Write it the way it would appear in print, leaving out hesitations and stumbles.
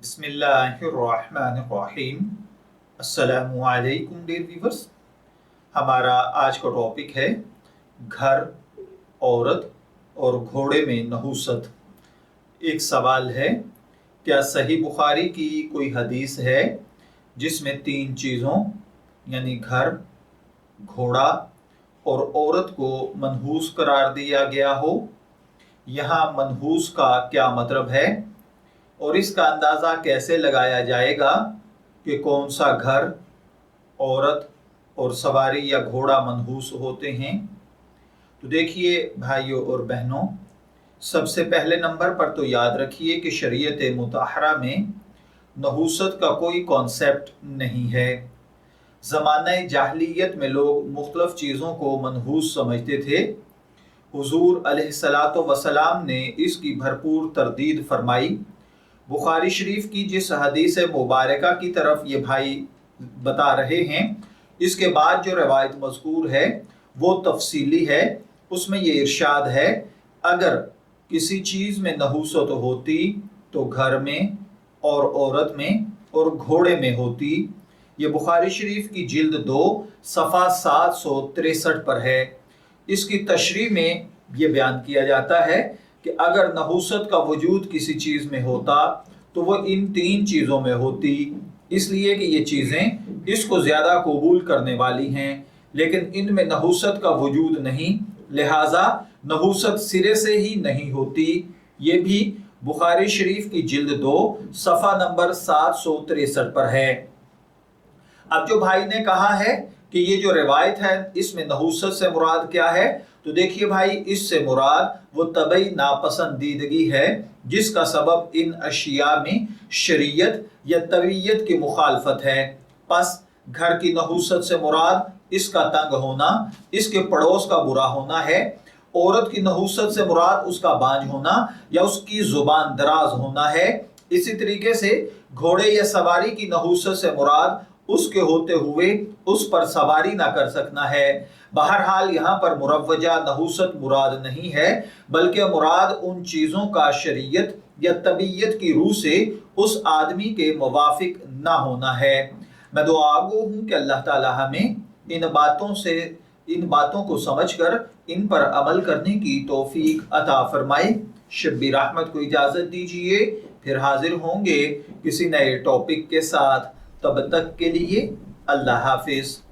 बिस्मिल्लाहिर्रहमानिर्रहीम। अस्सलामुअलैकुम dear viewers. हमारा आज का टॉपिक है घर, औरत और घोड़े में नहूसत। एक सवाल है, क्या सही बुखारी की कोई हदीस है जिसमें तीन चीज़ों यानी घर, घोड़ा और औरत को मनहूस करार दिया गया हो? यहाँ मनहूस का क्या मतलब है और इसका अंदाज़ा कैसे लगाया जाएगा कि कौन सा घर, औरत और सवारी या घोड़ा मनहूस होते हैं? तो देखिए भाइयों और बहनों, सबसे पहले नंबर पर तो याद रखिए कि शरीयत मुताहरा में नहूसत का कोई कॉन्सेप्ट नहीं है। ज़माने जाहलियत में लोग मुख्तलिफ चीज़ों को मनहूस समझते थे। हुजूर अलैहिस्सलातो वसलाम ने इसकी भरपूर तरदीद फरमाई। बुखारी शरीफ की जिस हदीस मुबारका की तरफ ये भाई बता रहे हैं, इसके बाद जो रवायत मज़कूर है वो तफसीली है। उसमें ये इरशाद है, अगर किसी चीज़ में नहूसत होती तो घर में और औरत में और घोड़े में होती। ये बुखारी शरीफ की जिल्द 2 सफ़ा 763 पर है। इसकी तशरीह में ये बयान किया जाता है कि अगर नहूसत का वजूद किसी चीज़ में होता तो वो इन तीन चीज़ों में होती, इसलिए कि ये चीज़ें इसको ज़्यादा कबूल करने वाली हैं, लेकिन इनमें नहूसत का वजूद नहीं, लिहाजा नहूसत सिरे से ही नहीं होती। ये भी बुखारी शरीफ की जिल्द 2 सफ़ा नंबर 763 पर है। अब जो भाई ने कहा है कि ये जो रिवायत है इसमें नहूसत से मुराद क्या है, तो देखिए भाई, इससे मुराद वो तबई नापसंदीदगी है जिसका सबब इन अशिया में शरीयत या तबीयत की मुखालफत है। बस घर की नहूसत से मुराद इसका तंग होना, इसके पड़ोस का बुरा होना है। औरत की नहूसत से मुराद उसका बांझ होना या उसकी जुबान दराज होना है। इसी तरीके से घोड़े या सवारी की नहूसत से मुराद उसके होते हुए उस पर सवारी ना कर सकना है। बहरहाल यहाँ पर मुरव्वजा नहूसत मुराद नहीं है, बल्कि मुराद उन चीज़ों का शरीयत या तबीयत की रूह से उस आदमी के मुवाफिक ना होना है। मैं दुआगो हूँ कि अल्लाह ताला हमें इन बातों को समझकर इन पर अमल करने की तौफीक अता फरमाए। शब्बीर अहमद को इजाज़त दीजिए, फिर हाजिर होंगे किसी नए टॉपिक के साथ। तब तक के लिए अल्लाह हाफिज़।